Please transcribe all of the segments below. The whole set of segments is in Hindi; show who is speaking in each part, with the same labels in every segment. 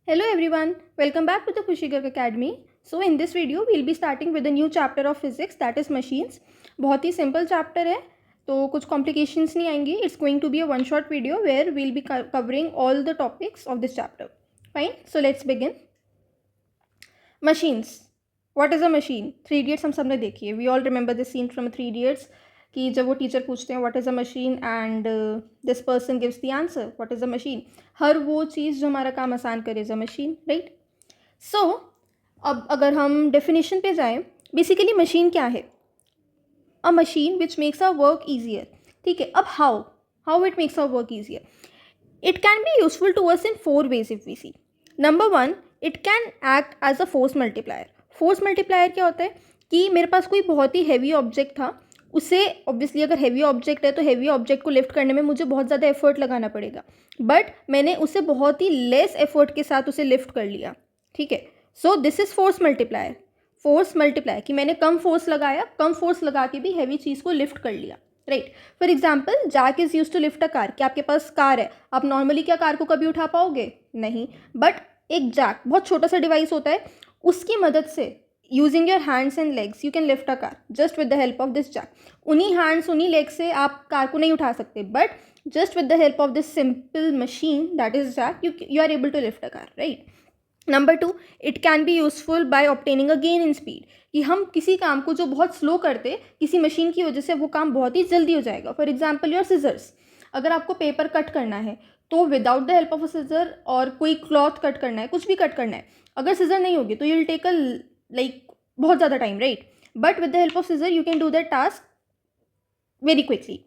Speaker 1: Hello everyone, welcome back to the Khushi Garg Academy. So in this video we'll be starting with a new chapter of physics, that is machines. बहुत ही simple chapter है, तो कुछ complications नहीं आएंगी. It's going to be a one shot video where we'll be covering all the topics of this chapter. Fine, so let's begin. Machines. What is a machine? 3 Idiots हम सबने देखी है. We all remember this scene from 3 Idiots कि जब वो टीचर पूछते हैं what is a machine and this person gives the answer what is a machine. हर वो चीज़ जो हमारा काम आसान करे is a machine, right. So अब अगर हम डेफिनेशन पे जाएं, बेसिकली मशीन क्या है? A machine which makes a work easier. ठीक है, अब how it makes a work easier? It can be useful to us in 4 ways if we see. Number 1, it can act as a force multiplier. Force multiplier क्या होता है कि मेरे पास कोई बहुत ही हैवी ऑब्जेक्ट था, उसे ऑब्वियसली अगर हैवी ऑब्जेक्ट है तो हैवी ऑब्जेक्ट को लिफ्ट करने में मुझे बहुत ज़्यादा एफर्ट लगाना पड़ेगा, बट मैंने उसे बहुत ही लेस एफर्ट के साथ उसे लिफ्ट कर लिया. ठीक है, so this is force multiplier. Force multiplier कि मैंने कम फोर्स लगाया, कम फोर्स लगा के भी हैवी चीज़ को लिफ्ट कर लिया, right. For example, jack is use to lift a car. कि आपके पास कार है, आप नॉर्मली क्या कार को कभी उठा पाओगे? नहीं, बट एक जैक बहुत छोटा सा डिवाइस होता है, उसकी मदद से using your hands and legs you can lift a car just with the help of this jack. उन्हीं हैंड्स उन्हीं लेग से आप कार को नहीं उठा सकते, but just with the help of this simple machine that is jack you are able to lift a car, right. Number 2, it can be useful by obtaining a gain in speed. कि हम किसी काम को जो बहुत स्लो करते, किसी मशीन की वजह से वो काम बहुत ही जल्दी हो जाएगा. For example your scissors. अगर आपको पेपर कट करना है तो without the help of a scissor, और कोई क्लॉथ कट करना है, कुछ भी कट करना है, अगर सिजर नहीं होगी तो you will take a like बहुत ज़्यादा time, right. But with the help of scissor you can do that task very quickly.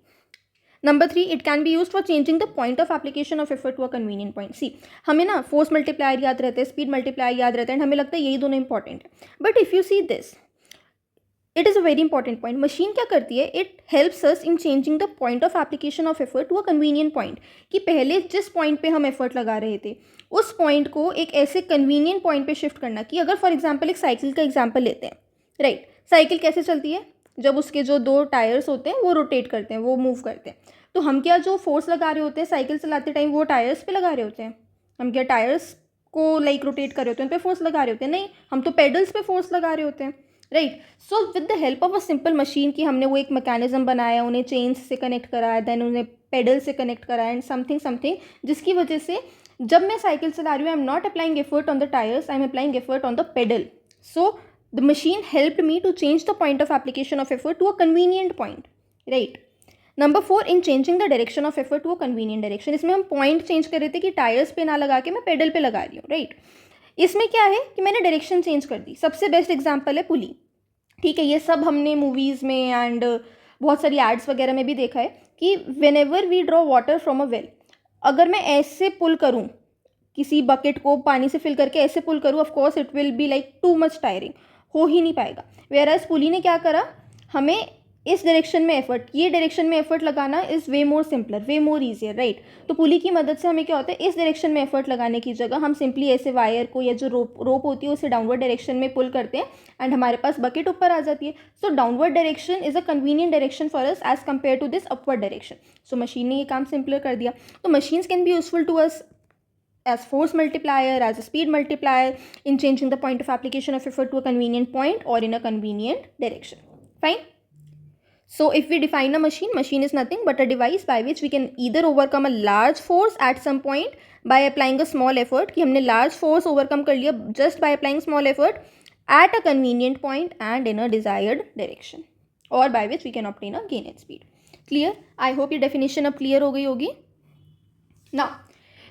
Speaker 1: Number 3, it can be use for changing the point of application of effort to a convenient point. See, हमें ना फोर्स मल्टीप्लायर याद रहते हैं, स्पीड मल्टीप्लायर याद रहते हैं, एंड हमें लगता है यही दोनों इंपॉर्टेंट है. But if you see this, it is a very important point. Machine क्या करती है? It helps us in changing the point of application of effort to a convenient point. कि पहले जिस पॉइंट पे हम एफर्ट लगा रहे थे, उस पॉइंट को एक ऐसे कन्वीनियंट पॉइंट पे शिफ्ट करना. कि अगर फॉर एग्जाम्पल एक साइकिल का एग्जाम्पल लेते हैं, राइट. साइकिल कैसे चलती है? जब उसके जो 2 टायर्स होते हैं वो रोटेट करते हैं, वो मूव करते हैं. तो हम क्या जो फोर्स लगा रहे होते हैं साइकिल चलाते टाइम, वो टायर्स पे लगा रहे होते हैं? हम क्या टायर्स को लाइक रोटेट कर रहे होते हैं, उन पे फोर्स लगा रहे होते हैं? नहीं, हम तो पेडल्स पे फोर्स लगा रहे होते हैं, right. So with the help of a simple machine कि हमने वो एक मैकेनिज्म बनाया, उन्हें चेन्स से कनेक्ट कराया, देन उन्हें पेडल से कनेक्ट कराया, एंड समथिंग जिसकी वजह से जब मैं साइकिल चला रही हूँ, I am not applying effort on the tyres, I am applying effort on the pedal. So the machine helped me to change the point of application of effort to a convenient point, right. Number 4, in changing the direction of effort to a convenient direction. इसमें हम पॉइंट चेंज कर रहे थे कि टायर्स पे ना लगा के मैं पेडल पे लगा रही हूँ, राइट. इसमें क्या है कि मैंने डायरेक्शन चेंज कर दी. सबसे बेस्ट एग्जाम्पल है पुली. ठीक है, ये सब हमने मूवीज़ में एंड बहुत सारी एड्स वगैरह में भी देखा है कि whenever we draw water from a well, अगर मैं ऐसे पुल करूँ, किसी बकेट को पानी से फिल करके ऐसे पुल करूँ, of course it will be like too much tiring, हो ही नहीं पाएगा. वेयर एज पुली ने क्या करा, हमें इस डायरेक्शन में एफर्ट, ये डायरेक्शन में एफर्ट लगाना is way more simpler, way more easier, right. तो पुली की मदद से हमें क्या होता है, इस डायरेक्शन में एफर्ट लगाने की जगह हम सिंपली ऐसे वायर को या जो रोप होती है उसे डाउनवर्ड डायरेक्शन में पुल करते हैं, एंड हमारे पास बकेट ऊपर आ जाती है. So downward direction is a convenient direction for us as compare to this upward direction. So machine ने ये काम सिंपलर कर दिया. तो machines can be useful to us as force multiplier, as a speed multiplier, in changing the point of application of effort to a convenient point or in a convenient direction. Fine. So if we define a machine is nothing but a device by which we can either overcome a large force at some point by applying a small effort. कि हमने large force overcome कर लिया just by applying small effort at a convenient point and in a desired direction, or by which we can obtain a gain in speed. Clear? I hope ये definition अब clear हो गई होगी. Now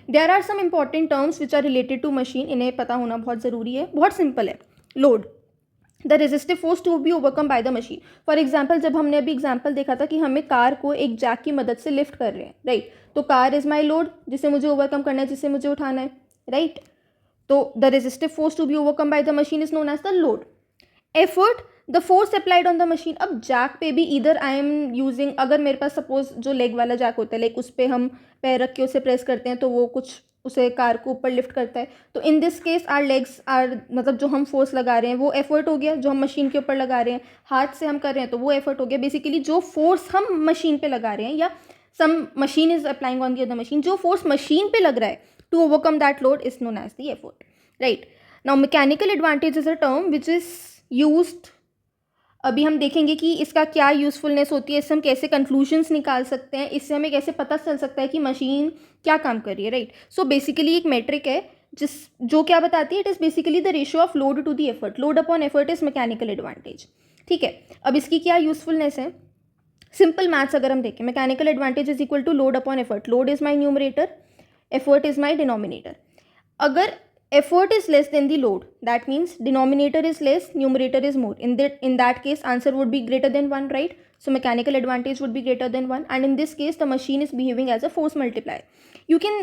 Speaker 1: there are some important terms which are related to machine. इन्हें पता होना बहुत ज़रूरी है. बहुत सिंपल है. Load, the resistive force to be overcome by the machine. For example, जब हमने अभी एग्जाम्पल देखा था कि हमें कार को एक जैक की मदद से लिफ्ट कर रहे हैं, राइट. तो कार इज़ माई लोड, जिसे मुझे ओवरकम करना है, जिसे मुझे उठाना है, राइट. तो the resistive force to be overcome by the machine is known as the load. Effort, the force applied on the machine. अब जैक पे भी इधर आई एम यूजिंग, अगर मेरे पास सपोज जो लेग वाला जैक होता है, लाइक उस पर हम पैर रख के उसे प्रेस करते हैं तो वो कुछ उसे कार को ऊपर लिफ्ट करता है. तो in this case our legs are, मतलब जो हम फोर्स लगा रहे हैं वो एफर्ट हो गया. जो हम मशीन के ऊपर लगा रहे हैं, हाथ से हम कर रहे हैं तो वो एफर्ट हो गया. बेसिकली जो फोर्स हम मशीन पे लगा रहे हैं, या some machine is applying on the other machine, जो फोर्स मशीन पे लग रहा है to overcome that load is known as the effort, right? Now mechanical advantage is a term which is used, अभी हम देखेंगे कि इसका क्या यूज़फुलनेस होती है, इससे हम कैसे कंक्लूजन्स निकाल सकते हैं, इससे हमें कैसे पता चल सकता है कि मशीन क्या काम कर रही है, राइट? सो बेसिकली एक मेट्रिक है जो क्या बताती है, it is basically the ratio of load to the effort, load upon effort is mechanical advantage, ठीक है? अब इसकी क्या यूज़फुलनेस है, सिंपल मैथ्स अगर हम देखें, mechanical advantage is equal to load upon effort, load is my numerator, effort is my denominator. अगर effort is less than the load, that means denominator is less, numerator is more. In that case answer would be greater than 1, right? So mechanical advantage would be greater than 1, and in this case the machine is behaving as a force multiplier. You can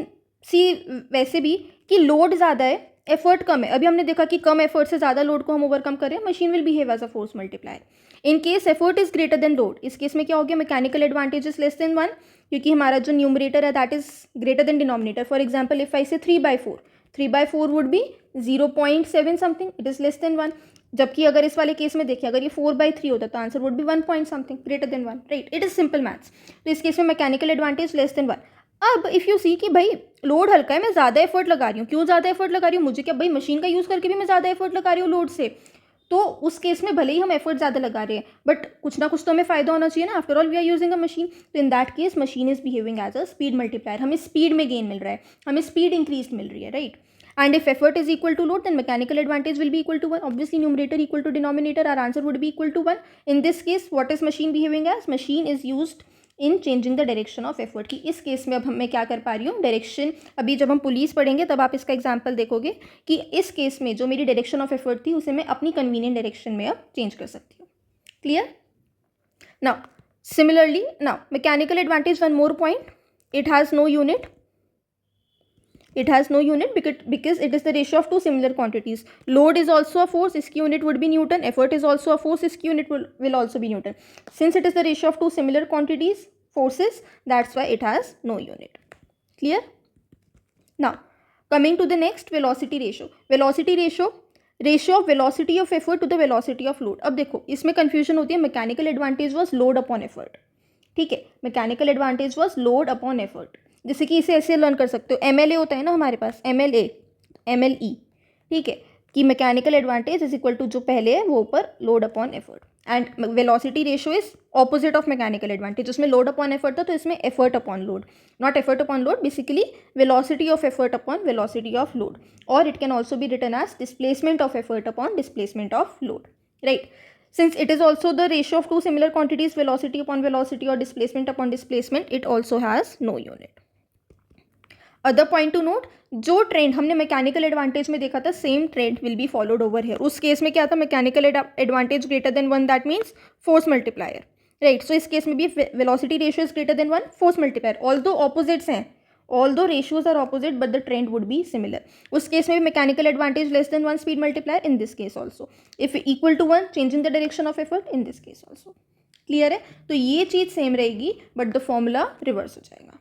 Speaker 1: see वैसे भी कि लोड ज़्यादा है, एफर्ट कम है. अभी हमने देखा कि कम एफर्ट से ज़्यादा लोड को हम ओवरकम करें, machine will behave as a force multiplier. In case effort is greater than load, इस केस में क्या हो गया, mechanical advantage is less than 1, क्योंकि हमारा जो न्यूमरेटर है that is greater than denominator. For example if I say 3/4, 3/4 would be 0.7 something, it is less than 1. जबकि अगर इस वाले केस में देखिए, अगर ये 4/3 होता तो answer would be 1 point something, greater than 1, right? It is simple maths. तो इस केस में मैकेनिकल एडवांटेज लेस देन 1. अब इफ़ यू सी कि भाई लोड हल्का है, मैं ज़्यादा एफर्ट लगा रही हूँ, क्यों ज़्यादा एफर्ट लगा रही हूँ, मुझे क्या भाई मशीन का यूज़ करके भी मैं ज़्यादा एफर्ट लगा रही हूँ लोड से, तो उस केस में भले ही हम एफर्ट ज़्यादा लगा रहे हैं बट कुछ ना कुछ तो हमें फ़ायदा होना चाहिए ना, after all we are using a machine. तो in that case machine is behaving as a speed multiplier, हमें स्पीड में गेन मिल रहा है, हमें स्पीड इंक्रीज मिल रही है, right? And if effort is equal to load, then mechanical advantage will be equal to 1. Obviously, numerator equal to denominator, our answer would be equal to 1. In this case, what is machine behaving as? Machine is used in changing the direction of effort. कि इस केस में अब मैं क्या कर पा रही हूँ, डायरेक्शन. अभी जब हम पुलिस पढ़ेंगे तब आप इसका एग्जाम्पल देखोगे कि इस केस में जो मेरी डायरेक्शन ऑफ एफर्ट थी उसे मैं अपनी कन्वीनियंट डायरेक्शन में अब चेंज कर सकती हूँ. Clear? Now similarly, now mechanical advantage, one more point, it has no unit. It has no unit because it is the ratio of two similar quantities. Load is also a force, its unit would be Newton. Effort is also a force, its unit will also be Newton. Since it is the ratio of two similar quantities, forces, that's why it has no unit. Clear? Now, coming to the next, velocity ratio. Velocity ratio, ratio of velocity of effort to the velocity of load. अब देखो इसमें confusion होती है, mechanical advantage was load upon effort. ठीक है, mechanical advantage was load upon effort. जैसे कि इसे ऐसे लर्न कर सकते हो, MLA होता है ना हमारे पास, MLA, MLE, ठीक है, कि mechanical advantage is equal to जो पहले है वो ऊपर load upon effort. And velocity ratio is opposite of mechanical advantage, उसमें लोड अपॉन एफर्ट था तो इसमें effort upon load, not effort upon load, basically velocity of effort upon velocity of load, और it can also be written as displacement of effort upon displacement of load, right? Since it is also the ratio of two similar quantities, velocity upon velocity or displacement upon displacement, it also has no unit. Other point to note, जो ट्रेंड हमने मैकेनिकल एडवांटेज में देखा था, same trend will be followed over here. उस केस में क्या था, mechanical advantage greater than 1, that means force multiplier, right? So इस केस में भी velocity ratio is greater than 1, force multiplier. Although opposites हैं, although ratios are opposite but the trend would be similar. उस केस में भी mechanical advantage less than 1, speed multiplier in this case also. If equal to 1, changing the direction of effort in this case also. Clear है? तो ये चीज़ सेम रहेगी but the formula reverse हो जाएगा.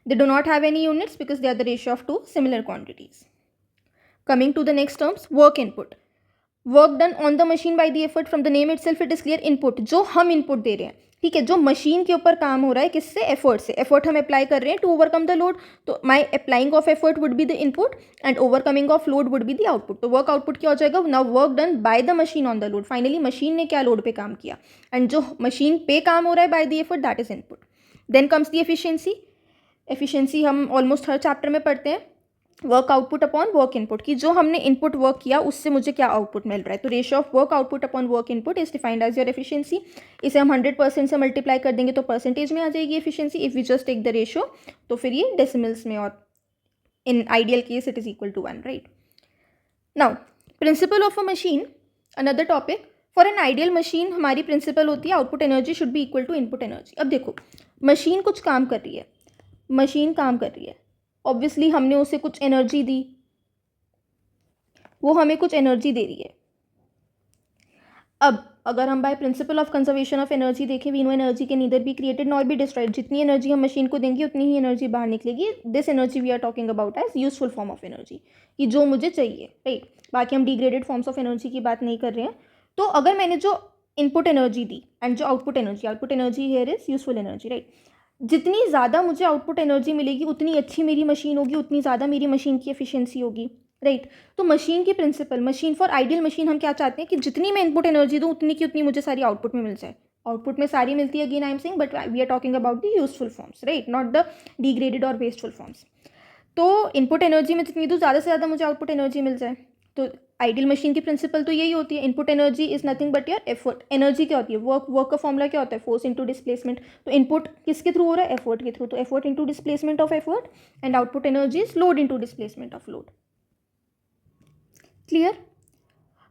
Speaker 1: They do not have any units because they are the ratio of two similar quantities. Coming to the next terms, work input. Work done on the machine by the effort, from the name itself it is clear. Input, जो हम इनपुट दे रहे हैं, ठीक है, जो मशीन के ऊपर काम हो रहा है, किससे, एफर्ट से. एफर्ट हम अप्लाई कर रहे हैं टू ओवरकम द लोड, तो my applying of effort would be the input and overcoming of load would be the output. तो वर्क आउटपुट क्या हो जाएगा, now work done by the machine on the load. Finally machine ने क्या लोड पे काम किया, एंड जो मशीन पे काम हो रहा है by the effort, that is input. Then comes the efficiency. Efficiency हम ऑलमोस्ट हर चैप्टर में पढ़ते हैं. Work output upon work input, की जो हमने इनपुट वर्क किया उससे मुझे क्या आउटपुट मिल रहा है. तो ratio of work output upon work input is defined as your efficiency. इसे हम 100% से मल्टीप्लाई कर देंगे तो परसेंटेज में आ जाएगी efficiency. If we just take the ratio तो फिर ये डेसिमल्स में, और in ideal case it is equal to 1, right? Now principle of a machine, another topic. For an ideal machine हमारी प्रिंसिपल होती है output energy should be equal to input energy. अब देखो मशीन कुछ काम कर रही है, मशीन काम कर रही है, ऑब्वियसली हमने उसे कुछ एनर्जी दी, वो हमें कुछ एनर्जी दे रही है. अब अगर हम by principle of conservation of energy देखें, we know energy can neither be created nor be destroyed. जितनी एनर्जी हम मशीन को देंगे उतनी ही एनर्जी बाहर निकलेगी. This energy we are talking about as useful form of energy, कि जो मुझे चाहिए, राइट? बाकी हम डिग्रेडेड फॉर्म्स ऑफ एनर्जी की बात नहीं कर रहे हैं. तो अगर मैंने जो इनपुट एनर्जी दी एंड जो output energy here is useful energy, right? जितनी ज़्यादा मुझे आउटपुट एनर्जी मिलेगी उतनी अच्छी मेरी मशीन होगी, उतनी ज़्यादा मेरी मशीन की एफिशिएंसी होगी, राइट। तो मशीन की principle, machine for ideal machine हम क्या चाहते हैं कि जितनी मैं इनपुट एनर्जी दूँ उतनी की उतनी मुझे सारी आउटपुट में मिल जाए। आउटपुट में सारी मिलती है, again I am saying, but we are talking about the useful forms, right, not the degraded और वेस्टफुल फॉर्म्स। तो इनपुट एनर्जी में जितनी दूँ ज़्यादा से ज़्यादा मुझे आउटपुट एनर्जी मिल जाए। तो आइडियल मशीन की प्रिंसिपल तो यही होती है, input energy is nothing but your effort. Energy क्या होती है? वर्क का फॉर्मूला क्या होता है? Force into displacement. तो इनपुट किसके थ्रू हो रहा है? एफर्ट के थ्रू। तो effort into displacement of effort and output energy is load into displacement of load. Clear?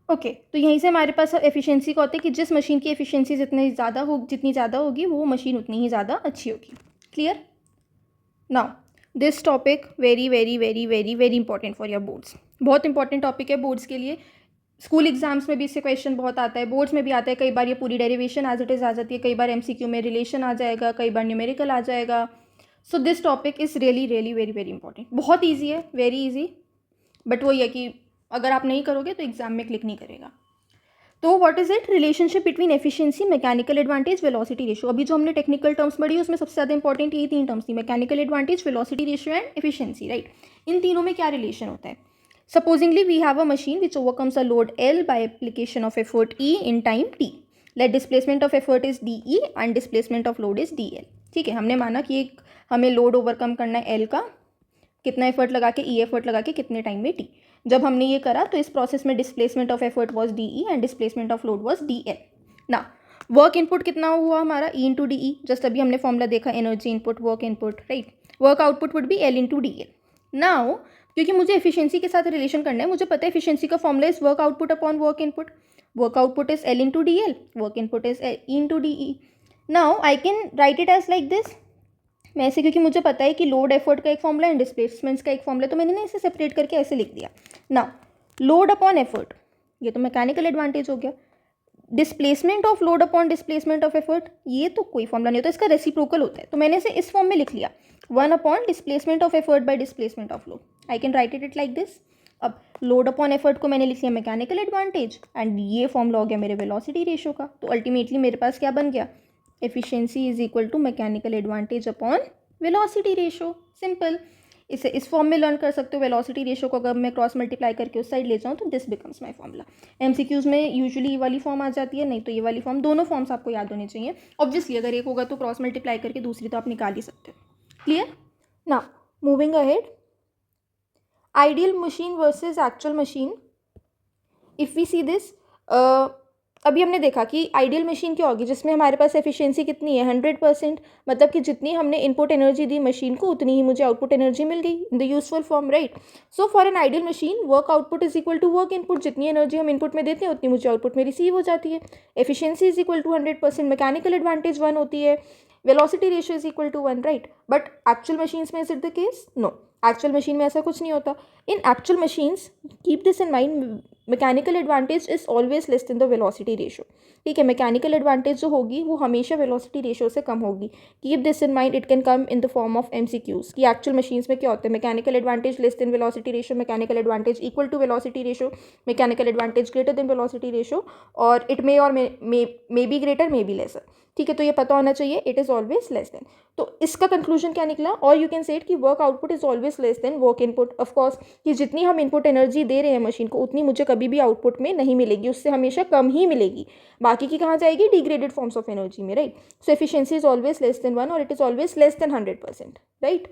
Speaker 1: Okay, तो यहीं से हमारे पास एफिशिएंसी का होता है कि जिस मशीन की एफिशिएंसी जितनी ज़्यादा होगी वो मशीन उतनी ही ज़्यादा अच्छी होगी। Clear? Now this topic very very very very very important for your boards. बहुत इंपॉर्टेंट टॉपिक है बोर्ड्स के लिए। स्कूल एग्जाम्स में भी इससे क्वेश्चन बहुत आता है, बोर्ड्स में भी आता है। कई बार ये पूरी डेरिवेशन एज इट इज़ आ जाती है, कई बार एमसीक्यू में रिलेशन आ जाएगा, कई बार न्यूमेरिकल आ जाएगा। So this topic is really really very very important. बहुत ईजी है, वेरी ईजी, बट वही है कि अगर आप नहीं करोगे तो एग्जाम में क्लिक नहीं करेगा। तो what is it? Relationship between efficiency, mechanical advantage, velocity ratio. अभी जो हमने टेक्निकल टर्म्स पढ़ी उसमें सबसे ज़्यादा इंपॉर्टेंट यही 3 टर्म्स थी, mechanical advantage, velocity ratio and efficiency, right. इन तीनों में क्या रिलेशन होता है? Supposingly we have a machine which overcomes a load L by application of effort E in time T. Let displacement of effort is DE and displacement of load is DL. ठीक है, हमने माना कि एक हमें लोड ओवरकम करना है L का, कितना एफर्ट लगा के, E एफर्ट लगा के, कितने टाइम में T। जब हमने ये करा तो इस प्रोसेस में displacement of effort was DE and displacement of load was DL। ना वर्क इनपुट कितना हुआ हमारा? E into DE। जस्ट अभी हमने फॉर्मूला देखा, energy input work input, right. Work output would be L into DL। Now क्योंकि मुझे एफिशिएंसी के साथ रिलेशन करना है, मुझे पता है एफिशिएंसी का formula is work output upon work input. Work output is L into DL, work input is E into DE। Now I can write it as like this. मैं ऐसे, क्योंकि मुझे पता है कि लोड एफर्ट का एक फॉर्मूला है, डिस्प्लेसमेंट्स का एक फॉर्मूला, तो मैंने ना इसे सेपरेट करके ऐसे लिख दिया। नाउ लोड अपॉन एफर्ट, ये तो मैकेनिकल एडवांटेज हो गया। Displacement of load upon displacement of effort, ये तो कोई फॉर्मूला नहीं होता, इसका रेसिप्रोकल होता है, तो मैंने इसे इस फॉर्म में लिख लिया, 1 upon displacement of effort bye displacement of load. I can write it like this. अब लोड अपॉन एफर्ट को मैंने लिख लिया मैकेनिकल एडवांटेज, एंड ये फॉर्मूला हो गया मेरे वेलोसिटी रेशियो का। तो अल्टीमेटली मेरे पास क्या बन गया? Efficiency is equal to mechanical advantage upon velocity ratio. Simple. इसे इस फॉर्म में लर्न कर सकते हो। वेलोसिटी रेशियो को अगर मैं क्रॉस मल्टीप्लाई करके उस साइड ले जाऊँ तो this becomes my formula. MCQs में यूजुअली ये वाली फॉर्म आ जाती है, नहीं तो ये वाली फॉर्म। दोनों फॉर्म्स आपको याद होनी चाहिए। ऑब्वियसली अगर एक होगा तो क्रॉस मल्टीप्लाई करके दूसरी तो आप निकाल ही सकते हो। Clear? Now moving ahead, ideal machine versus actual machine. If we see this, अभी हमने देखा कि आइडियल मशीन क्या होगी, जिसमें हमारे पास एफिशिएंसी कितनी है? 100%। मतलब कि जितनी हमने इनपुट एनर्जी दी मशीन को उतनी ही मुझे आउटपुट एनर्जी मिल गई in the useful form, right. So for an ideal machine work output is equal to work input. जितनी एनर्जी हम इनपुट में देते हैं उतनी मुझे आउटपुट में रिसीव हो जाती है। Efficiency is equal to 100%, mechanical advantage 1 होती है, velocity ratio is equal to 1, right. But actual machines में is it the case? No, actual machine में ऐसा कुछ नहीं होता। In actual machines, keep this in mind, mechanical advantage is always less than the velocity ratio. ठीक है, मैकेनिकल एडवांटेज जो होगी वो हमेशा वेलोसिटी रेशियो से कम होगी। Keep this in mind, it can come in the form of MCQs कि एक्चुअल मशीन्स में क्या होता है? Mechanical advantage less than velocity ratio, mechanical advantage equal to velocity ratio, mechanical advantage greater than velocity ratio, और इट मे और may be greater, may be lesser. ठीक है, तो ये पता होना चाहिए, it is always less than. तो इसका कंक्लूजन क्या निकला? और यू कैन से इट कि work output is always less then work input. Of course कि जितनी हम इनपुट एनर्जी दे रहे हैं मशीन को उतनी मुझे कभी भी आउटपुट में नहीं मिलेगी, उससे हमेशा कम ही मिलेगी। बाकी की कहाँ जाएगी? डिग्रेडेड फॉर्म्स ऑफ एनर्जी में, right. So efficiency is always less than 1 और it is always less than 100%, right.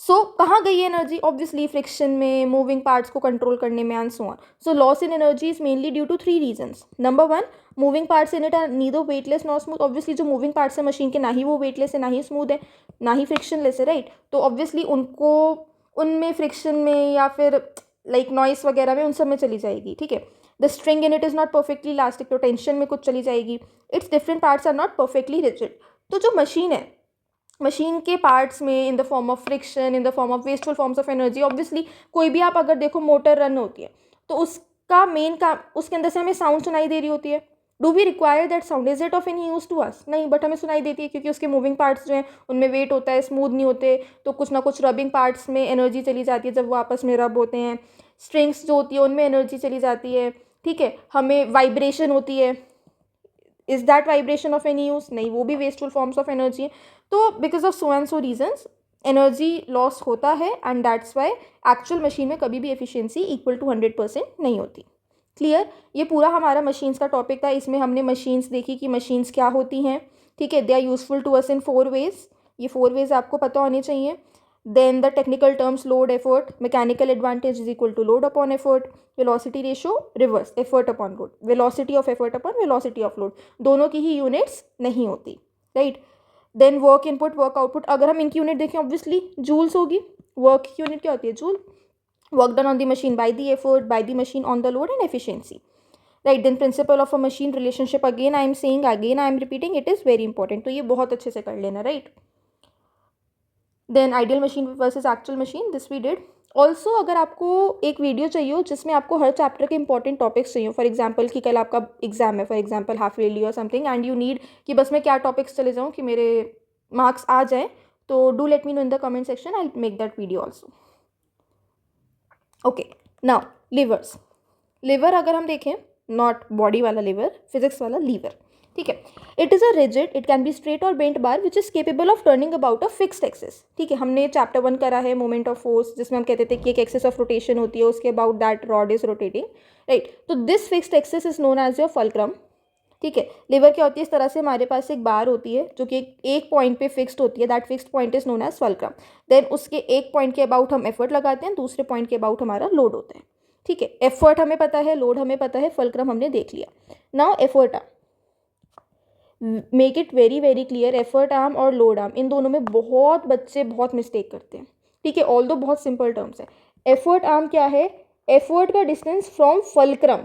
Speaker 1: So कहाँ गई एनर्जी? ऑब्वियसली फ्रिक्शन में, मूविंग पार्ट्स को कंट्रोल करने में, and so on. So loss in energy is mainly due to 3 reasons. Number 1, moving parts in it are neither weightless not smooth. Obviously जो मूविंग पार्ट्स है मशीन के, ना ही वो वेटलेस है, ना ही स्मूथ है, ना ही फ्रिक्शनलेस है, राइट। तो ऑब्वियसली उनको, उनमें फ्रिक्शन में या फिर लाइक नॉइस वगैरह में, उन सब में चली जाएगी। ठीक है, the string in it is not perfectly elastic, तो टेंशन में कुछ चली जाएगी। Its different parts are not perfectly rigid. तो जो मशीन है, मशीन के पार्ट्स में in the form of friction, in the form of wasteful forms of energy, obviously कोई भी आप अगर देखो मोटर रन होती है तो उसका मेन काम, उसके अंदर से हमें साउंड सुनाई दे रही होती है। Do we require that sound? Is it of any use to us? नहीं, बट हमें सुनाई देती है क्योंकि उसके मूविंग पार्ट्स जो हैं उनमें वेट होता है, स्मूथ नहीं होते, तो कुछ ना कुछ रबिंग पार्ट्स में एनर्जी चली जाती है जब वो आपस में रब होते हैं। स्ट्रिंग्स जो होती है उनमें एनर्जी चली जाती है। ठीक है, हमें वाइब्रेशन होती है, is that vibration of any use? नहीं, वो भी वेस्टफुल फॉर्म्स ऑफ एनर्जी है. तो because of so and so reasons energy loss होता है and that's why actual machine में कभी भी एफिशिएंसी इक्वल टू 100% नहीं होती. क्लियर? ये पूरा हमारा मशीन्स का टॉपिक था. इसमें हमने मशीन्स देखी कि मशीन्स क्या होती हैं. ठीक है, they are useful to us in 4 ways. ये 4 वेज आपको पता होने चाहिए. Then the technical terms load effort, mechanical advantage is equal to load upon effort, velocity ratio reverse, effort upon load, velocity of effort upon velocity of load, दोनों की ही यूनिट्स नहीं होती. Right. Then work input work output, अगर हम इनकी यूनिट देखें ऑब्वियसली जूल्स होगी. वर्क की यूनिट क्या होती है? Joule. Work done on the machine by the effort, by the machine on the load and efficiency. Right. Then principle of a machine relationship, again I am saying, again I am repeating, it is very important. तो ये बहुत अच्छे से कर लेना. Right. Then ideal machine versus actual machine, this we did. Also अगर आपको एक वीडियो चाहिए हो जिसमें आपको हर चैप्टर के इंपॉर्टेंट टॉपिक्स चाहिए, फॉर एग्जांपल कि कल आपका एग्जाम है, फॉर एग्जांपल हाफ ईयरली और समथिंग, एंड यू नीड कि बस मैं क्या टॉपिक्स चले जाऊँ कि मेरे मार्क्स आ जाएँ, तो do let me know in the comment section, I will make that video also. Okay. Now levers. Lever अगर हम देखें, नॉट बॉडी वाला लिवर, फिजिक्स वाला लीवर. ठीक है. It is a rigid, it can be straight और bent bar which is capable of turning about a fixed axis. ठीक है, हमने चैप्टर 1 करा है मोमेंट ऑफ फोर्स, जिसमें हम कहते थे कि एक एक्सिस ऑफ रोटेशन होती है, उसके about that rod is rotating. Right. तो this fixed axis is known as your fulcrum. ठीक है. लिवर क्या होती है? इस तरह से हमारे पास एक बार होती है जो कि एक पॉइंट पे फिक्स्ड होती है, that fixed point is known as fulcrum. Then उसके एक पॉइंट के अबाउट हम एफर्ट लगाते हैं, दूसरे पॉइंट के अबाउट हमारा लोड होता है. ठीक है. एफर्ट हमें पता है, लोड हमें पता है, फल्क्रम हमने देख लिया. Now effort arm, make it very very clear, effort arm और लोड आर्म, इन दोनों में बहुत बच्चे बहुत मिस्टेक करते हैं. ठीक है. ऑल्दो बहुत सिंपल टर्म्स है. एफर्ट आर्म क्या है? एफर्ट का डिस्टेंस फ्रॉम फल्क्रम.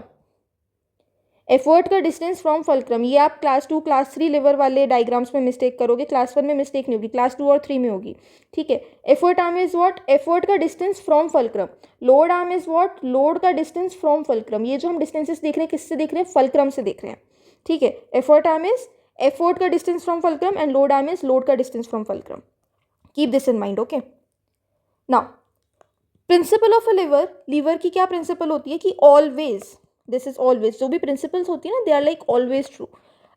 Speaker 1: एफर्ट का डिस्टेंस फ्रॉम फल्क्रम, ये आप क्लास 2 क्लास 3 लिवर वाले डायग्राम्स में मिस्टेक करोगे, क्लास 1 में मिस्टेक नहीं होगी, क्लास 2 और 3 में होगी. ठीक है. Effort arm is what? Effort का distance from fulcrum. Load arm is what? Load का डिस्टेंस फ्रॉम फल्क्रम. ये जो हम डिस्टेंसेस देख रहे हैं किससे देख रहे हैं? फल्क्रम से देख रहे हैं. ठीक है. एफर्ट आर्म इज एफर्ट का distance from fulcrum and load arm is load का distance from fulcrum. Keep this in mind. Okay. Now principle of a lever, lever की क्या प्रिंसिपल होती है कि ऑलवेज, दिस इज ऑलवेज, जो भी प्रिंसिपल्स होती है ना, they are like always true.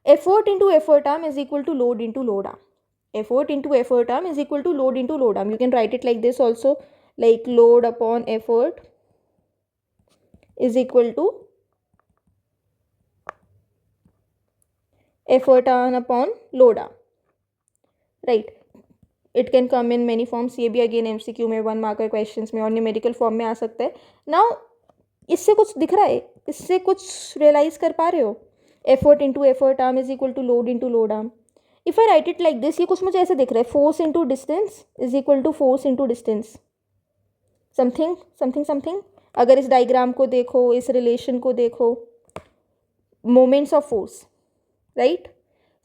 Speaker 1: Effort into effort arm is equal to load into load arm. Effort into effort arm is equal to load into load arm. You can write it like this also, like load upon effort is equal to effort arm upon load arm. Right. It can come in many forms. ये भी अगेन एमसीक्यू में 1 मार्कर क्वेश्चन में और न्यूमेरिकल फॉर्म में आ सकता है. नाउ इससे कुछ दिख रहा है, इससे कुछ रियलाइज कर पा रहे हो? Effort into effort arm is equal to load into load arm. If I write it like this, ये कुछ मुझे ऐसे दिख रहा है, force into distance is equal to force into distance, something something something. अगर इस डायग्राम को देखो, इस रिलेशन को देखो, moments of force, right,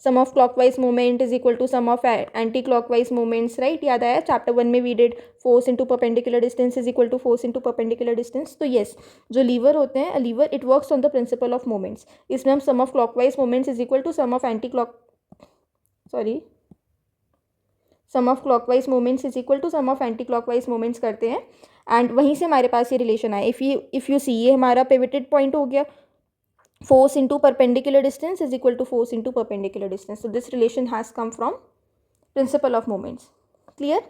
Speaker 1: sum of clockwise moment is equal to sum of anti clockwise moments. Right. याद आया? चैप्टर 1 में we did force into perpendicular distance is equal to force into perpendicular distance. तो येस, जो लीवर होते हैं, lever it works on the principle of moments. इसमें हम sum of clockwise moments is equal to sum of anti clock, sorry, sum of clockwise moments is equal to sum of anti clockwise moments करते हैं, एंड वहीं से हमारे पास ये रिलेशन आया. इफ़ यू सी, ये हमारा पिवटेड पॉइंट हो गया. Force into perpendicular distance is equal to force into perpendicular distance. So this relation has come from principle of moments. Clear?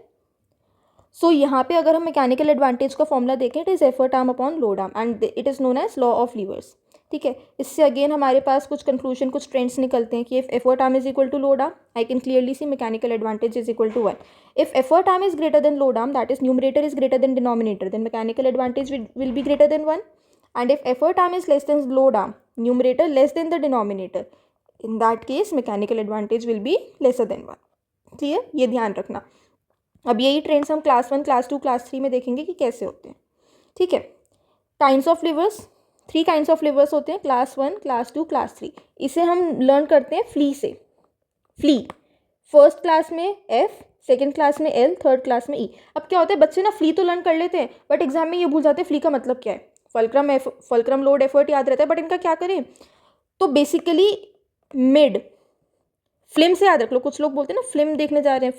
Speaker 1: So यहाँ पे अगर हम मैकेनिकल एडवांटेज का फॉर्मूला देखें, it is effort arm upon load arm and it is known as law of levers. ठीक है. इससे अगेन हमारे पास कुछ कंक्लूजन, कुछ ट्रेंड्स निकलते हैं कि if effort arm is equal to load arm, I can clearly see mechanical advantage is equal to 1. If effort arm is greater than load arm, that is numerator is greater than denominator, then mechanical advantage will be greater than 1. And if effort arm is less than load arm, numerator less than the denominator, in that case mechanical advantage will be lesser than 1. Clear? ये ध्यान रखना. अब यही ट्रेंड्स हम क्लास 1 क्लास 2 क्लास 3 में देखेंगे कि कैसे होते हैं. ठीक है. Kinds of levers, 3 kinds of levers होते हैं, क्लास 1 क्लास 2 क्लास 3. इसे हम लर्न करते हैं फ्ली से. फ्ली फर्स्ट क्लास में F, सेकेंड क्लास में L, थर्ड क्लास में E. अब क्या होता है, बच्चे ना फ्ली तो लर्न कर लेते हैं बट एग्जाम में ये भूल जाते हैं फ्ली का मतलब क्या है. फल्क्रम लोड एफर्ट याद रहता है बट इनका क्या करें. तो बेसिकली मिड, फ्लिम से याद रख लो. कुछ लोग बोलते हैं ना फिल्म देखने जा रहे हैं,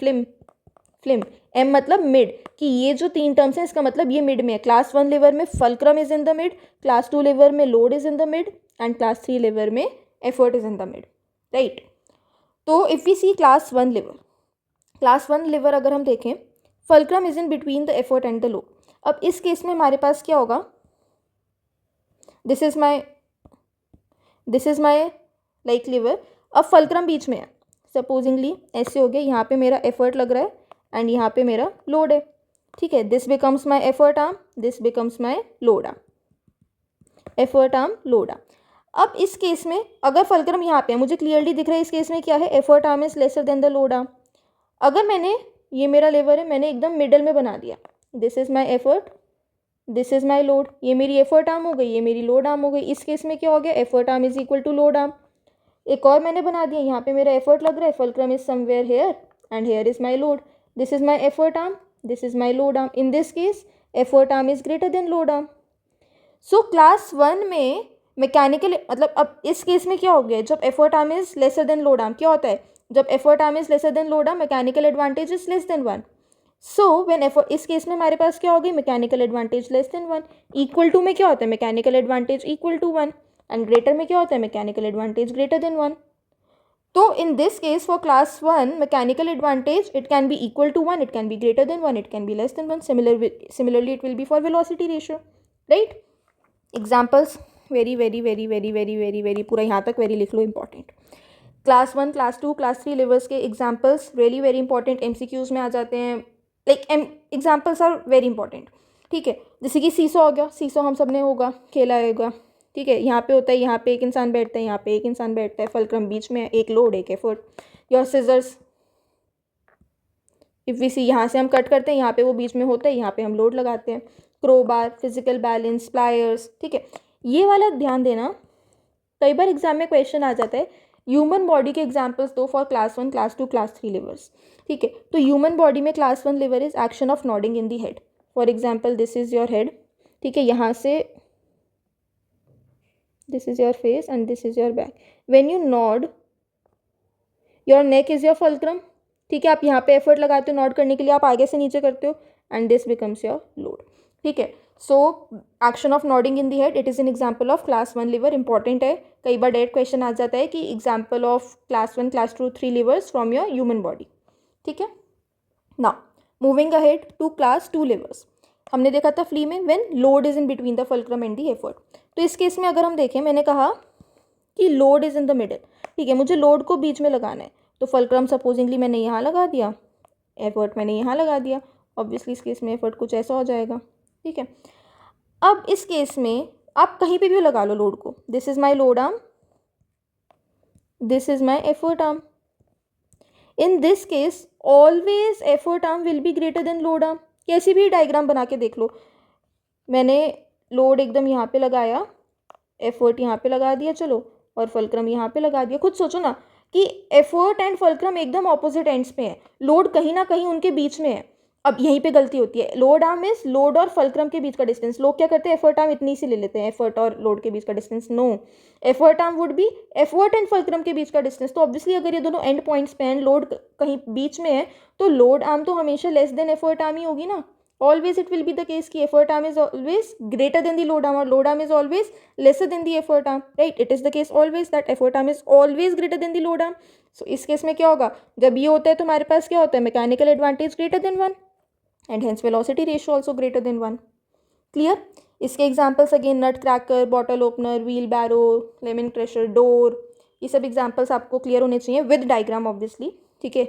Speaker 1: फिल्म एम मतलब मिड, कि ये जो 3 टर्म्स हैं इसका मतलब ये मिड में है. क्लास 1 लिवर में fulcrum is in the mid, class 2 lever में load is in the mid and class 3 lever में effort is in the mid. Right. तो if we see class one lever अगर हम देखें, fulcrum is in between the effort and the load. अब इस केस में हमारे पास क्या होगा, this is my like lever, अब फल्क्रम बीच में है, सपोजिंगली ऐसे हो गया, यहाँ पे मेरा एफर्ट लग रहा है एंड यहाँ पे मेरा लोड है, ठीक है। This becomes my effort arm, this becomes my load arm, effort arm load arm. अब इस केस में अगर फल्क्रम यहाँ पे है, मुझे क्लियरली दिख रहा है इस केस में क्या है, effort arm is lesser than the load arm. अगर मैंने, ये मेरा लेवर है, मैंने एकदम मिडल में बना दिया, this is my effort, this is my load, ये मेरी एफर्ट आर्म हो गई, ये मेरी लोड आर्म हो गई। इस केस में क्या हो गया, effort arm is equal to load arm. एक और मैंने बना दिया, यहाँ पे मेरा एफर्ट लग रहा है, fulcrum is somewhere here and here is my load, this is my effort arm, this is my load arm. In this case effort arm is greater than load arm. So class one में मैकेनिकल, मतलब अब इस केस में क्या हो गया, जब effort arm is lesser than load arm, क्या होता है, जब effort arm is lesser than load arm, mechanical advantage is less than 1। So when effort, इस केस में हमारे पास क्या होगी, mechanical advantage less than 1। Equal to में क्या होता है, mechanical advantage equal to 1, and greater में क्या होता है, मैकेनिकल एडवांटेज ग्रेटर देन 1। तो in this case for class one, mechanical advantage it can be equal to 1, it can be greater than 1, it can be less than 1। Similarly it will be for velocity ratio, right. Examples very very very very very very very, पूरा यहाँ तक वेरी लिख लो, important. Class one, class two, class three levers के examples really very important, MCQs में आ जाते हैं, like examples are very important, ठीक है। जैसे कि सीसो हो गया, सीसो हम सब ने होगा खेला होगा, ठीक है। यहाँ पे होता है, यहाँ पे एक इंसान बैठता है, यहाँ पे एक इंसान बैठता है, फल्क्रम बीच में है, एक लोड एक effort. Your scissors, if we see, यहाँ से हम कट करते हैं, यहाँ पे वो बीच में होता है, यहाँ पे हम लोड लगाते हैं। क्रोबार, फिजिकल बैलेंस, प्लायर्स, ठीक है। ये वाला ध्यान देना, कई बार एग्जाम में क्वेश्चन आ जाता है, ह्यूमन बॉडी के एग्जाम्पल्स दो for class one, class two, class three levers, ठीक है। तो ह्यूमन बॉडी में class one lever is action of nodding in the head. For example this is your head, ठीक है, यहाँ से this is your face and this is your back. When you nod, your neck is your fulcrum, ठीक है। आप यहाँ पे एफर्ट लगाते हो नॉड करने के लिए, आप आगे से नीचे करते हो, and this becomes your load, ठीक है। So action of nodding in the head, it is an example of class one lever, important है, कई बार डायरेक्ट क्वेश्चन आ जाता है कि example of class one, class two, three levers from your human body, ठीक है। Now moving ahead to class two levers, हमने देखा था फ्ली में, when load is in between the fulcrum and the effort. तो इस केस में अगर हम देखें, मैंने कहा कि load is in the middle, ठीक है, मुझे लोड को बीच में लगाना है, तो फल्क्रम सपोजिंगली मैंने यहाँ लगा दिया, एफर्ट मैंने यहाँ लगा दिया, ऑब्वियसली इस केस में एफर्ट कुछ ऐसा हो जाएगा, ठीक है। अब इस केस में आप कहीं पे भी लगा लो लोड को, this is my load arm, this is my effort arm. In this case always effort arm will be greater than load arm. कैसी भी डायग्राम बना के देख लो, मैंने लोड एकदम यहाँ पे लगाया, एफर्ट यहाँ पे लगा दिया, चलो, और फल्क्रम यहाँ पे लगा दिया। खुद सोचो ना कि एफर्ट एंड फल्क्रम एकदम ऑपोजिट एंड्स पे है, लोड कहीं ना कहीं उनके बीच में है। अब यहीं पे गलती होती है, लोड आर्म इज लोड और फल्क्रम के बीच का डिस्टेंस। लोग क्या करते हैं, एफर्ट आर्म इतनी सी ले लेते हैं, एफर्ट और लोड के बीच का distance. No, effort arm would be effort and fulcrum के बीच का डिस्टेंस। तो ऑब्वियसली अगर ये दोनों एंड पॉइंट्स पे हैं, लोड कहीं बीच में है, तो लोड आर्म तो हमेशा लेस देन एफर्ट आर्म ही होगी ना। Always it will be the case कि effort arm is always greater than the load arm, और load arm is always lesser than the effort arm, right? It is the case always that effort arm is always greater than the load arm. So इस केस में क्या होगा, जब ये होता है तो हमारे पास क्या होता है, mechanical advantage greater than 1 and hence velocity ratio also greater than 1। Clear? इसके एग्जाम्पल्स अगेन नट क्रैकर, बॉटल ओपनर, व्हील बैरो, लेमन क्रशर, डोर, ये सब एग्जाम्पल्स आपको क्लियर होने चाहिए विद डायग्राम ऑब्वियसली, ठीक है।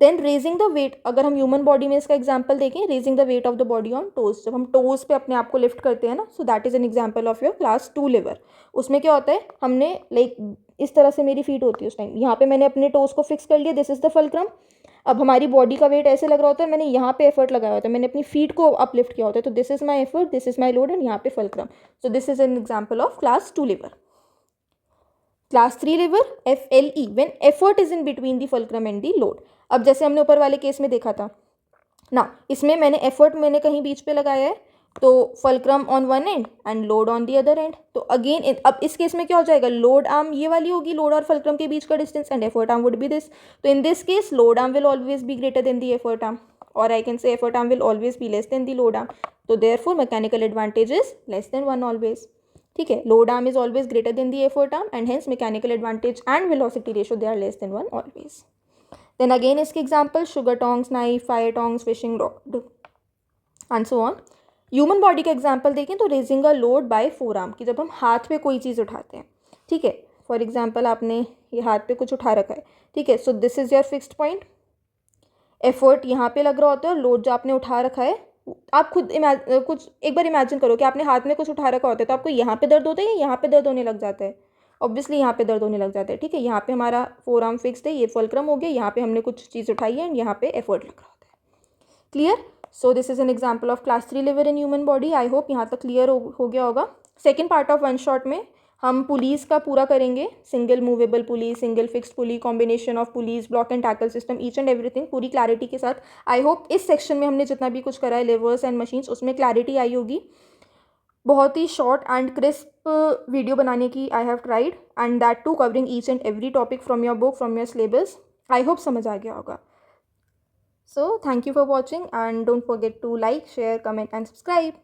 Speaker 1: देन रेजिंग द वेट, अगर हम ह्यूमन बॉडी में इसका एग्जांपल देखें, raising the weight of the body on toes, जब हम टोज पे अपने आप को लिफ्ट करते हैं ना, so that is an example of your class two lever. उसमें क्या होता है, हमने लाइक इस तरह से मेरी फीट होती है उस टाइम, यहाँ पे मैंने अपने टोज को फिक्स कर लिया, दिस इज द फल्क्रम। अब हमारी बॉडी का वेट ऐसे लग रहा होता है, मैंने यहाँ पे एफर्ट लगाया होता है, मैंने अपनी फीट को अपलिफ्ट किया होता है, तो this is my effort, this is my load, and यहाँ पे fulcrum. So this is an example of class two lever. Class three lever, FLE, when effort is in between the fulcrum and the load. अब जैसे हमने ऊपर वाले केस में देखा था ना, इसमें मैंने एफर्ट मैंने कहीं बीच पे लगाया है, तो fulcrum on one and and load on the other and. तो अगेन अब इस केस में क्या हो जाएगा, लोड आर्म ये वाली होगी, लोड और फल्क्रम के बीच का distance, and effort arm would be this. तो in this case load arm will always be greater than the effort arm, और I can say effort arm will always be less than the load arm. तो therefore mechanical advantage is less than 1 always. ठीक है, load arm is always greater than the effort arm and hence mechanical advantage and velocity ratio they are less than 1 always. Then again इसके example sugar tongs, knife, fire tongs, fishing rod and so on. Human body का एग्जाम्पल देखें तो raising a load by four arm, की जब हम हाथ पे कोई चीज़ उठाते हैं. ठीक है, फॉर एग्जाम्पल आपने ये हाथ पे कुछ उठा रखा है. ठीक है, so this is your fixed point. Effort यहाँ पे लग रहा होता है और लोड जो आपने उठा रखा है, आप खुद कुछ एक बार इमेजिन करो कि आपने हाथ में कुछ उठा रखा होता है तो आपको यहाँ पे दर्द होता है या यहाँ पे दर्द होने लग जाता है. ऑब्वियसली यहाँ पे दर्द होने लग जाता है. ठीक है, यहाँ पे हमारा फोर आर्म फिक्स्ड है, ये फुलक्रम हो गया, यहाँ पे हमने कुछ चीज़ उठाई है एंड यहाँ पे एफर्ट लग रहा होता है. Clear? So this is an example of class 3 liver in human body. I hope यहाँ तक क्लियर हो गया होगा. Second part of one shot में हम पुलीस का पूरा करेंगे. Single movable pulley, single fixed pulley, combination of police, block and tackle system, each and everything पूरी क्लैरिटी के साथ. आई होप इस सेक्शन में हमने जितना भी कुछ करा है लिवर्स एंड मशीन्स उसमें क्लैरिटी आई होगी. बहुत ही शॉर्ट एंड क्रिस्प वीडियो बनाने की I have tried and that too covering each and every topic from your book, from your syllabus. I hope समझ आ गया होगा. So thank you for watching and don't forget to like, share, comment and subscribe.